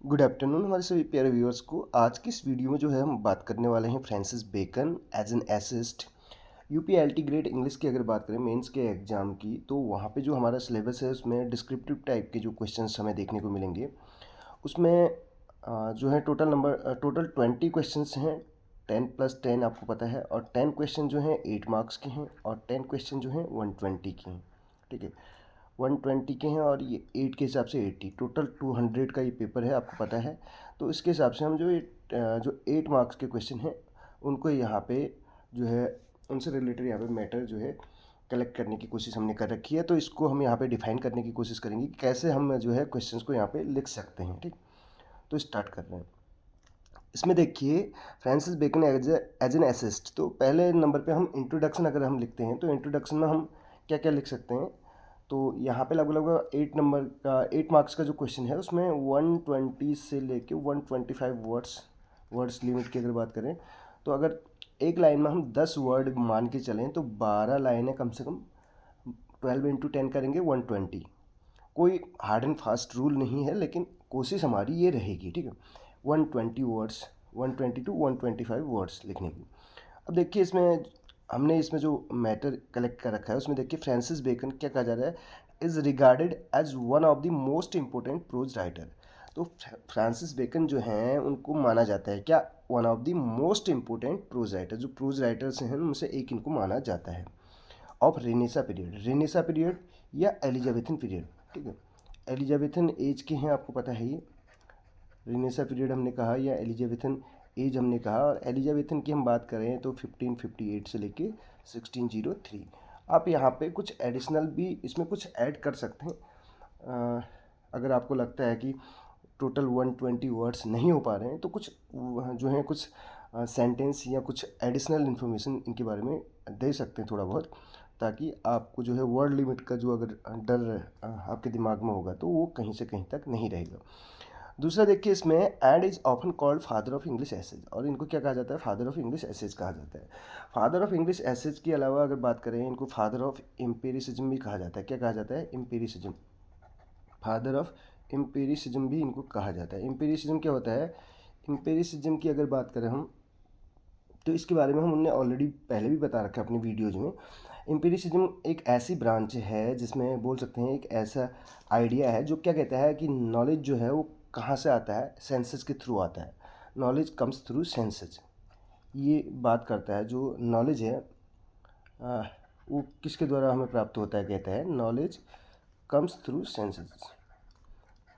Good afternoon हमारे सभी प्यारे व्यूअर्स को। आज की इस वीडियो में जो है हम बात करने वाले हैं Francis Bacon as an essayist. UPLT grade English की अगर बात करें मेंस के एग्ज़ाम की, तो वहाँ पे जो हमारा सिलेबस है उसमें डिस्क्रिप्टिव टाइप के जो क्वेश्चंस हमें देखने को मिलेंगे। उसमें जो है टोटल 20 क्वेश्चंस हैं। 10+10 आपको पता है, और 10 क्वेश्चन जो हैं 8 मार्क्स के हैं और 10 क्वेश्चन जो हैं 120 के हैं। ठीक है, 120 के हैं और ये 8 के हिसाब से 80, टोटल 200 का ये पेपर है, आपको पता है। तो इसके हिसाब से हम जो 8 मार्क्स के क्वेश्चन हैं उनको यहाँ पे जो है उनसे रिलेटेड यहाँ पे मैटर जो है कलेक्ट करने की कोशिश हमने कर रखी है। तो इसको हम यहाँ पे डिफाइन करने की कोशिश करेंगे कि कैसे हम जो है क्वेश्चंस को यहाँ पे लिख सकते हैं। ठीक, तो स्टार्ट कर रहे हैं। इसमें देखिए, Francis Bacon as an essayist, तो पहले नंबर पे हम इंट्रोडक्शन अगर हम लिखते हैं तो इंट्रोडक्शन में हम क्या क्या लिख सकते हैं। तो यहाँ पे लगभग लगभग 8 मार्क्स का जो क्वेश्चन है उसमें 120 से लेके 125 वर्ड्स लिमिट की अगर बात करें, तो अगर एक लाइन में हम 10 वर्ड मान के चलें तो 12 लाइनें कम से कम 12 × 10 करेंगे 120। कोई हार्ड एंड फास्ट रूल नहीं है, लेकिन कोशिश हमारी ये रहेगी। ठीक है, 120 वर्ड्स, 120 to 125 वर्ड्स लिखने की। अब देखिए, इसमें जो मैटर कलेक्ट कर रखा है उसमें देखिए, फ्रांसिस बेकन क्या कहा जा रहा है, is regarded as one of the most important prose writer. तो फ्रांसिस बेकन जो हैं उनको माना जाता है क्या, one of the most important prose writer, जो प्रोज राइटर्स हैं उनसे एक इनको माना जाता है। ऑफ रेनेसा पीरियड या एलिजाबेथन पीरियड। ठीक है, एलिजाबेथन एज के हैं, आपको पता है ये। रेनेसा पीरियड हमने कहा या एलिजाबेथन एज हमने कहा, और एलिजाबेथन की हम बात करें तो 1558 से लेके 1603। आप यहाँ पे कुछ एडिशनल भी इसमें कुछ ऐड कर सकते हैं। अगर आपको लगता है कि टोटल 120 वर्ड्स नहीं हो पा रहे हैं तो कुछ जो है कुछ सेंटेंस या कुछ एडिशनल इन्फॉर्मेशन इनके बारे में दे सकते हैं थोड़ा बहुत, ताकि आपको जो है वर्ड लिमिट का जो अगर डर आपके दिमाग में होगा तो वो कहीं से कहीं तक नहीं रहेगा। दूसरा देखिए, इसमें and is often called father of English essays, और इनको क्या कहा जाता है, फादर ऑफ इंग्लिश एसेज कहा जाता है। फादर ऑफ इंग्लिश एसेज के अलावा अगर बात करें, इनको फादर ऑफ एम्पिरिसिज्म भी कहा जाता है। क्या कहा जाता है, एम्पिरिसिज्म, फादर ऑफ एम्पिरिसिज्म भी इनको कहा जाता है। एम्पिरिसिज्म क्या होता है, एम्पिरिसिज्म की अगर बात करें हम, तो इसके बारे में हमने ऑलरेडी पहले भी बता रखा है अपनी वीडियोज में। एम्पिरिसिज्म एक ऐसी ब्रांच है जिसमें बोल सकते हैं एक ऐसा आइडिया है जो क्या कहता है कि नॉलेज जो है वो कहाँ से आता है, सेंसेस के थ्रू आता है। नॉलेज कम्स थ्रू सेंसेस, ये बात करता है। जो नॉलेज है वो किसके द्वारा हमें प्राप्त होता है, कहता है knowledge comes through senses,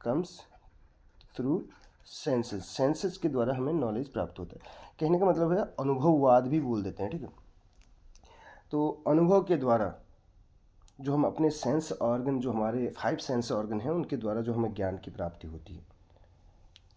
comes through senses के द्वारा हमें नॉलेज प्राप्त होता है। कहने का मतलब है अनुभववाद भी बोल देते हैं। ठीक है, तो अनुभव के द्वारा जो हम अपने सेंस ऑर्गन, जो हमारे 5 सेंस ऑर्गन हैं उनके द्वारा जो हमें ज्ञान की प्राप्ति होती है।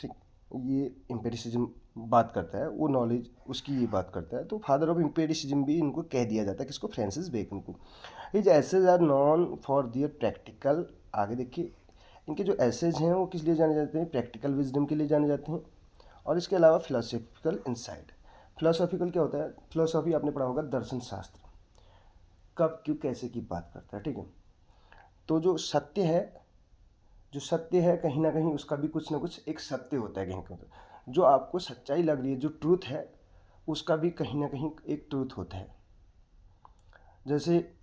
ठीक, ये एम्पिरिसिज्म बात करता है, वो नॉलेज उसकी ये बात करता है। तो फादर ऑफ एम्पिरिसिज्म भी इनको कह दिया जाता है, किसको, फ्रांसिस बेकन को। His essays are known for their practical, आगे देखिए, इनके जो एसेज हैं वो किस लिए जाने जाते हैं, प्रैक्टिकल विजडम के लिए जाने जाते हैं, और इसके अलावा फिलोसॉफिकल इंसाइट। फिलोसॉफिकल क्या होता है, फिलोसॉफी आपने पढ़ा होगा, दर्शन शास्त्र, कब क्यों कैसे की बात करता है। ठीक है, तो जो सत्य है कहीं ना कहीं उसका भी कुछ ना कुछ एक सत्य होता है, कहीं कहीं जो आपको सच्चाई लग रही है, जो ट्रूथ है उसका भी कहीं ना कहीं एक ट्रूथ होता है। जैसे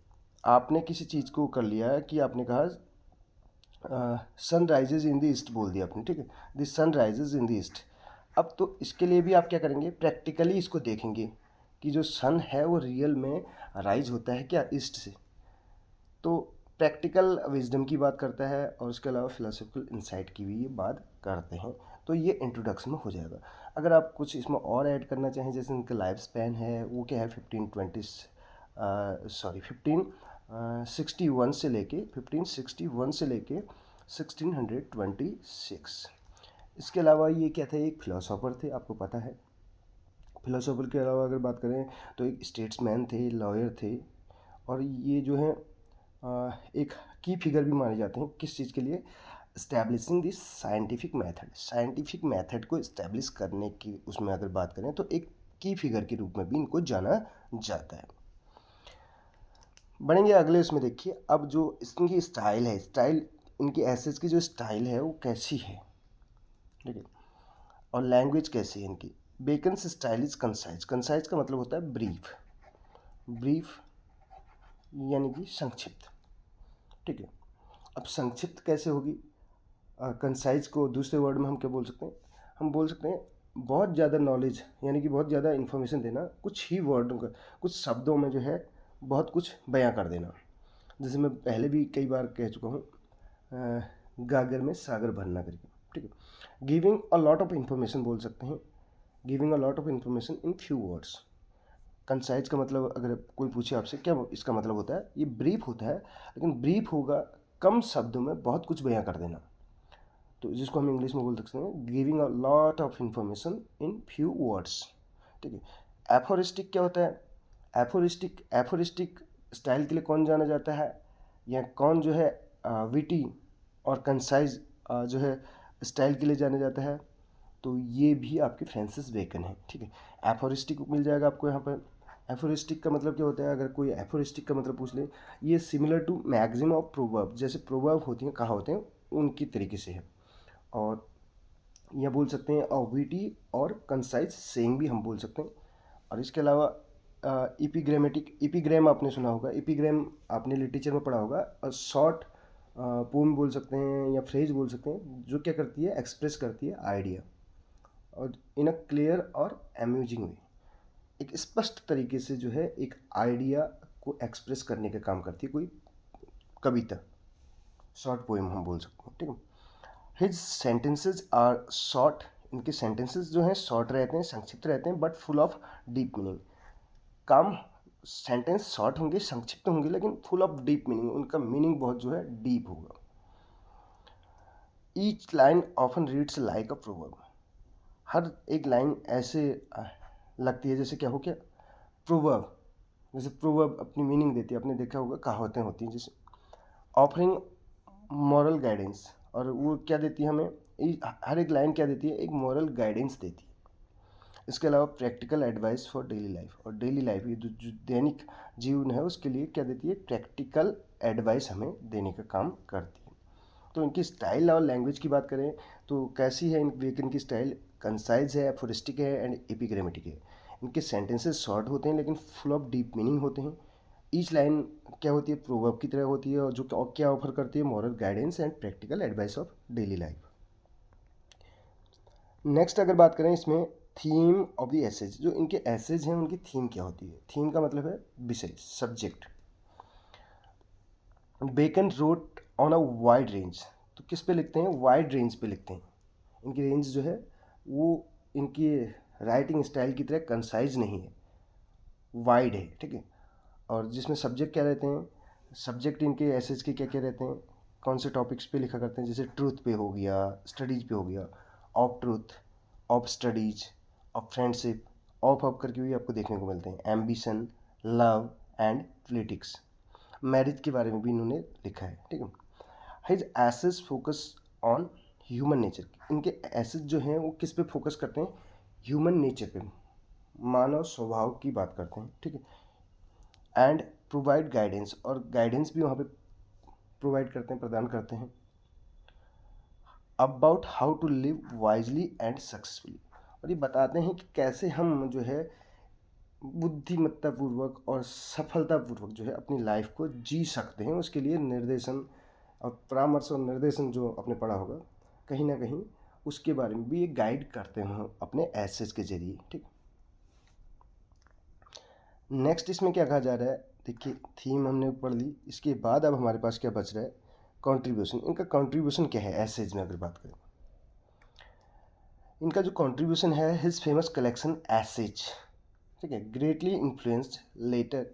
आपने किसी चीज़ को कर लिया कि आपने कहा sun rises in the east बोल दिया आपने। ठीक है, the sun rises in the east. अब तो इसके लिए भी आप क्या करेंगे, प्रैक्टिकली इसको देखेंगे कि जो सन है वो रियल में राइज होता है क्या, ईस्ट से। तो प्रैक्टिकल विजडम की बात करता है, और उसके अलावा फिलोसफिकल इंसाइट की भी ये बात करते हैं। तो ये इंट्रोडक्शन में हो जाएगा। अगर आप कुछ इसमें और ऐड करना चाहें, जैसे उनका लाइफ स्पैन है वो क्या है, 1561 से लेके 1626। इसके अलावा ये क्या थे, एक फिलोसोफर थे, आपको पता है। फिलोसोफर के अलावा अगर बात करें तो एक स्टेट्समैन थे, लॉयर थे, और ये जो है एक की फिगर भी माने जाते हैं, किस चीज़ के लिए, establishing this scientific method, scientific method को इस्टेब्लिश करने की उसमें अगर बात करें तो एक की फिगर के रूप में भी इनको जाना जाता है। बढ़ेंगे अगले उसमें, देखिए अब जो इनकी स्टाइल है, स्टाइल इनकी एसेज की जो स्टाइल है वो कैसी है। ठीक है। और लैंग्वेज कैसी है इनकी? Beckons style is concise. Concise का मतलब होता है ब्रीफ, ब्रीफ यानी कि संक्षिप्त, ठीक है। अब संक्षिप्त कैसे होगी? कंसाइज को दूसरे वर्ड में हम क्या बोल सकते हैं? हम बोल सकते हैं बहुत ज़्यादा नॉलेज, यानी कि बहुत ज़्यादा इन्फॉर्मेशन देना, कुछ ही वर्डों का, कुछ शब्दों में जो है बहुत कुछ बयां कर देना। जैसे मैं पहले भी कई बार कह चुका हूँ, गागर में सागर भरना करके, ठीक है। Giving a lot of information बोल सकते हैं, giving a lot of information in few words. Concise का मतलब अगर कोई पूछे आपसे क्या इसका मतलब होता है, ये ब्रीफ होता है, लेकिन ब्रीफ होगा कम शब्दों में बहुत कुछ बयां कर देना, तो जिसको हम इंग्लिश में बोल सकते हैं giving a lot of information in few words, ठीक है। एफोरिस्टिक क्या होता है? एफोरिस्टिक, एफोरिस्टिक स्टाइल के लिए कौन जाना जाता है, या कौन जो है विटी और कंसाइज जो है स्टाइल के लिए जाना जाता है? तो ये भी आपके फ्रांसिस बेकन है, ठीक है। एफोरिस्टिक मिल जाएगा आपको यहाँ पर। एफोरिस्टिक का मतलब क्या होता है? अगर कोई एफोरिस्टिक का मतलब पूछ ले, ये similar to maxim of proverb, जैसे प्रोवर्ब होती हैं, कहा होते हैं, उनकी तरीके से है। और यह बोल सकते हैं विटी और कंसाइज सेइंग भी हम बोल सकते हैं। और इसके अलावा इपीग्रामेटिक, इपीग्राम आपने सुना होगा, इपीग्राम आपने लिटरेचर में पढ़ा होगा, और शॉर्ट पोम बोल सकते हैं या फ्रेज बोल सकते हैं, जो क्या करती है, एक्सप्रेस करती है आइडिया, और इन अ क्लियर और अम्यूजिंग वे, एक स्पष्ट तरीके से जो है एक आइडिया को एक्सप्रेस करने का काम करती है कोई कविता, शॉर्ट पोएम हम बोल सकते हैं, ठीक है। हिज सेंटेंसेज आर शॉर्ट, इनके सेंटेंसेस जो हैं शॉर्ट रहते हैं, संक्षिप्त रहते हैं, but full of deep meaning. कम सेंटेंस शॉर्ट होंगे, संक्षिप्त होंगे, लेकिन फुल ऑफ डीप मीनिंग, उनका मीनिंग बहुत जो है डीप होगा। Each line often reads like a proverb, हर एक लाइन ऐसे लगती है जैसे क्या हो क्या, प्रोवर्ब, जैसे प्रोवर्ब अपनी मीनिंग देती है, आपने देखा होगा कहावतें होती हैं जैसे। ऑफरिंग मॉरल गाइडेंस, और वो क्या देती है हमें, हर एक लाइन क्या देती है, एक मॉरल गाइडेंस देती है। इसके अलावा practical advice for daily life, और डेली लाइफ ये जो दैनिक जीवन है उसके लिए क्या देती है, प्रैक्टिकल एडवाइस हमें देने का काम करती है। तो इनकी स्टाइल और लैंग्वेज की बात करें तो कैसी है इन बेकन की स्टाइल? कंसाइज है, एफोरिस्टिक है एंड एपिग्रामेटिक है। इनके सेंटेंसेस शॉर्ट होते हैं लेकिन फुल ऑफ डीप मीनिंग होते हैं। ईच लाइन क्या होती है, प्रोवर्ब की तरह होती है, और जो क्या ऑफर करती है, moral guidance and practical advice of daily life. Next अगर बात करें इसमें थीम ऑफ द एसेज, जो इनके एसेज हैं उनकी थीम क्या होती है? थीम का मतलब है विषय, subject. Bacon wrote on a wide range, तो किस पे लिखते हैं, वाइड रेंज पे लिखते हैं। इनकी रेंज जो है वो इनकी राइटिंग स्टाइल की तरह कंसाइज नहीं है, वाइड है, ठीक है। और जिसमें सब्जेक्ट क्या रहते हैं, सब्जेक्ट इनके एसेज के क्या क्या रहते हैं, कौन से टॉपिक्स पे लिखा करते हैं, जैसे ट्रूथ पे हो गया, स्टडीज पे हो गया, of truth, of studies, of friendship, of करके भी आपको देखने को मिलते हैं, ambition, love and politics, marriage के बारे में भी इन्होंने लिखा है, ठीक है। His essays focus on human nature, इनके एसेज जो हैं वो किस पे फोकस करते हैं, ह्यूमन नेचर पे, मानव स्वभाव की बात करते हैं, ठीक है। एंड प्रोवाइड गाइडेंस, और गाइडेंस भी वहाँ पे प्रोवाइड करते हैं, प्रदान करते हैं, about how to live wisely and successfully, और ये बताते हैं कि कैसे हम जो है बुद्धिमत्तापूर्वक और सफलतापूर्वक जो है अपनी लाइफ को जी सकते हैं। उसके लिए निर्देशन और परामर्श और निर्देशन जो आपने पढ़ा होगा कहीं ना कहीं, उसके बारे में भी ये गाइड करते हैं अपने एसेज के जरिए, ठीक। नेक्स्ट इसमें क्या कहा जा रहा है, देखिए थीम हमने पढ़ ली, इसके बाद अब हमारे पास क्या बच रहा है, कंट्रीब्यूशन। इनका कंट्रीब्यूशन क्या है एसेज में अगर बात करें, इनका जो कंट्रीब्यूशन है, हिज फेमस कलेक्शन एसेज, ठीक है, ग्रेटली इन्फ्लुएंस्ड लेटर,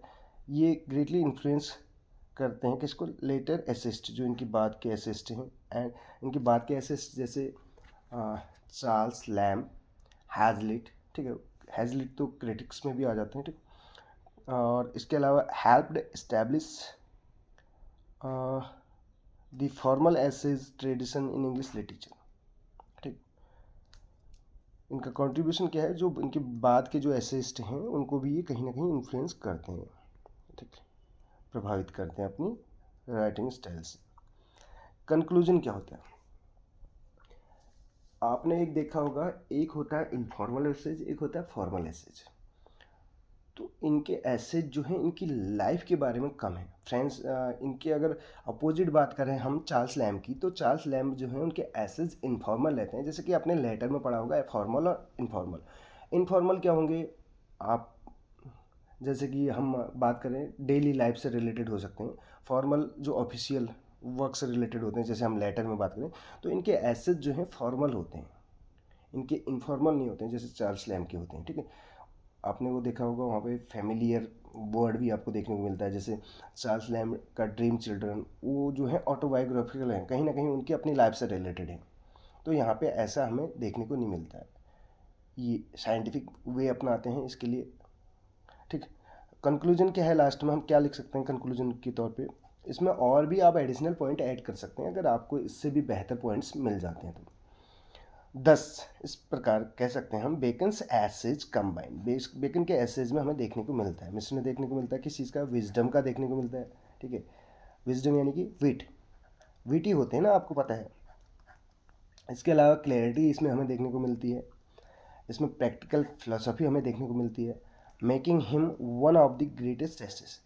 ये ग्रेटली इन्फ्लुएंस करते हैं किसको, लेटर एसिस्ट, जो इनकी बाद के एसिस्ट हैं। एंड इनकी बाद के एसिस्ट जैसे चार्ल्स लैम्ब, हैजलिट, ठीक है, हैजलिट तो क्रिटिक्स में भी आ जाते हैं, ठीक। और इसके अलावा helped establish the formal essay tradition in English literature, ठीक। इनका कंट्रीब्यूशन क्या है, जो इनके बाद के जो एसेस्ट हैं उनको भी ये कहीं ना कहीं इन्फ्लुएंस करते हैं, ठीक है, प्रभावित करते हैं अपनी राइटिंग स्टाइल से। कंक्लूजन क्या होता है, आपने एक देखा होगा, एक होता है इनफॉर्मल एसेज, एक होता है फॉर्मल एसेज। तो इनके एसेज जो हैं इनकी लाइफ के बारे में कम है फ्रेंड्स। इनके अगर अपोजिट बात करें हम चार्ल्स लैम्ब की, तो चार्ल्स लैम्ब जो है उनके एसेज इनफॉर्मल रहते हैं, जैसे कि आपने लेटर में पढ़ा होगा फॉर्मल और इनफॉर्मल। इनफॉर्मल क्या होंगे, आप जैसे कि हम बात करें डेली लाइफ से रिलेटेड हो सकते हैं। फॉर्मल जो ऑफिशियल वर्क से रिलेटेड होते हैं, जैसे हम लेटर में बात करें, तो इनके एसेज जो हैं फॉर्मल होते हैं, इनके इनफॉर्मल नहीं होते हैं जैसे चार्ल्स लैम्ब के होते हैं, ठीक है। आपने वो देखा होगा वहाँ पे फेमिलियर वर्ड भी आपको देखने को मिलता है, जैसे चार्ल्स लैम्ब का ड्रीम चिल्ड्रन, वो जो है ऑटोबायोग्राफिकल है, कहीं ना कहीं उनकी अपनी लाइफ से रिलेटेड है। तो यहाँ पे ऐसा हमें देखने को नहीं मिलता है, ये साइंटिफिक वे अपनाते हैं इसके लिए, ठीक। कंक्लूजन क्या है, लास्ट में हम क्या लिख सकते हैं कंक्लूजन के तौर पे, इसमें और भी आप एडिशनल पॉइंट ऐड कर सकते हैं अगर आपको इससे भी बेहतर पॉइंट्स मिल जाते हैं तो। 10 इस प्रकार कह सकते हैं हम बेकन्स एसेज कंबाइन। बेकन के एसेज में हमें देखने को मिलता है, मिश्रण देखने को मिलता है किस चीज़ का, विजडम का देखने को मिलता है, ठीक है। विजडम यानी कि विटी होते हैं ना, आपको पता है। इसके अलावा क्लैरिटी इसमें हमें देखने को मिलती है, इसमें प्रैक्टिकल फिलोसफी हमें देखने को मिलती है, making him one of the greatest essays.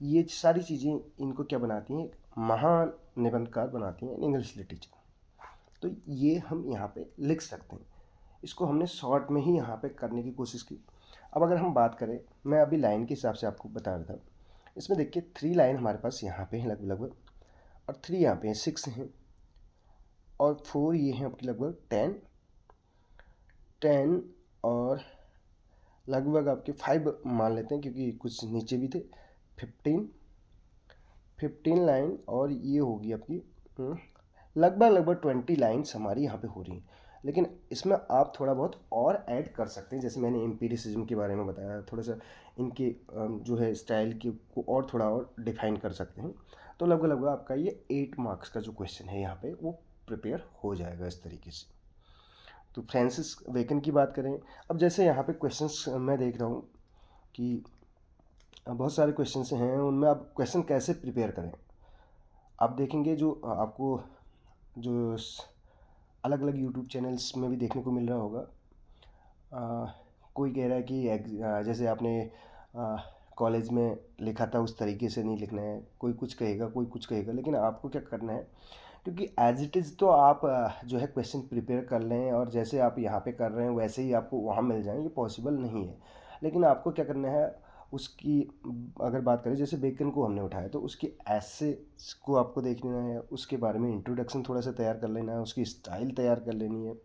ये सारी चीज़ें इनको क्या बनाती हैं, एक महान निबंधकार बनाती हैं इंग्लिश लिटरेचर। तो ये हम यहाँ पे लिख सकते हैं, इसको हमने शॉर्ट में ही यहाँ पे करने की कोशिश की। अब अगर हम बात करें, मैं अभी लाइन के हिसाब से आपको बता रहा था, इसमें देखिए 3 लाइन हमारे पास यहाँ पे हैं लगभग, और 3 यहाँ पे हैं, 6 हैं, और 4 ये हैं आपकी लगभग 10 और लगभग आपके 5 मान लेते हैं क्योंकि कुछ नीचे भी थे, 15 लाइन, और ये होगी आपकी लगभग 20 लाइन्स हमारी यहाँ पे हो रही हैं। लेकिन इसमें आप थोड़ा बहुत और ऐड कर सकते हैं, जैसे मैंने एम्पिरिसिज्म के बारे में बताया, थोड़ा सा इनके जो है स्टाइल की को और थोड़ा और डिफाइन कर सकते हैं। तो लगभग आपका ये 8 मार्क्स का जो क्वेश्चन है यहाँ पे वो प्रिपेयर हो जाएगा इस तरीके से। तो फ्रांसिस बेकन की बात करें, अब जैसे यहाँ पे क्वेश्चंस मैं देख रहा हूँ कि बहुत सारे क्वेश्चंस हैं, उनमें आप क्वेश्चन कैसे प्रिपेयर करें। आप देखेंगे जो आपको जो अलग अलग यूट्यूब चैनल्स में भी देखने को मिल रहा होगा, कोई कह रहा है कि जैसे आपने कॉलेज में लिखा था उस तरीके से नहीं लिखना है, कोई कुछ कहेगा कोई कुछ कहेगा, लेकिन आपको क्या करना है, क्योंकि एज इट इज़ तो आप जो है क्वेश्चन प्रिपेयर कर लें और जैसे आप यहाँ पे कर रहे हैं वैसे ही आपको वहाँ मिल जाए, ये पॉसिबल नहीं है। लेकिन आपको क्या करना है, उसकी अगर बात करें जैसे बेकन को हमने उठाया तो उसकी ऐसे को आपको देख लेना है, उसके बारे में इंट्रोडक्शन थोड़ा सा तैयार कर लेना है, उसकी स्टाइल तैयार कर लेनी है,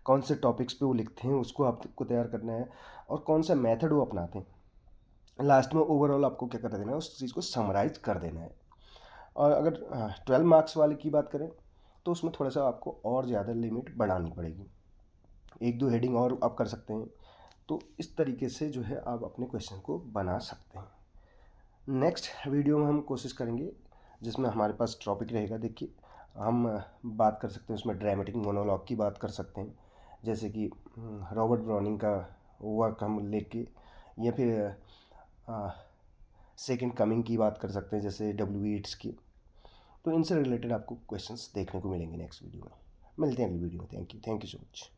कौन से टॉपिक्स पे वो लिखते हैं उसको आपको तैयार करना है, और कौन सा मेथड वो अपनाते हैं। लास्ट में ओवरऑल आपको क्या कर देना है, उस चीज़ को समराइज कर देना है। और अगर 12 मार्क्स वाले की बात करें तो उसमें थोड़ा सा आपको और ज़्यादा लिमिट बढ़ानी पड़ेगी, 1-2 हेडिंग और आप कर सकते हैं। तो इस तरीके से जो है आप अपने क्वेश्चन को बना सकते हैं। नेक्स्ट वीडियो में हम कोशिश करेंगे जिसमें हमारे पास टॉपिक रहेगा, देखिए हम बात कर सकते हैं उसमें ड्रामेटिक मोनोलॉग की बात कर सकते हैं, जैसे कि रॉबर्ट ब्राउनिंग का वर्क हम लेके, या फिर सेकंड कमिंग की बात कर सकते हैं जैसे डब्ल्यू ईट्स की। तो इनसे रिलेटेड आपको क्वेश्चंस देखने को मिलेंगे नेक्स्ट वीडियो में। मिलते हैं अगली वीडियो में। Thank you so much.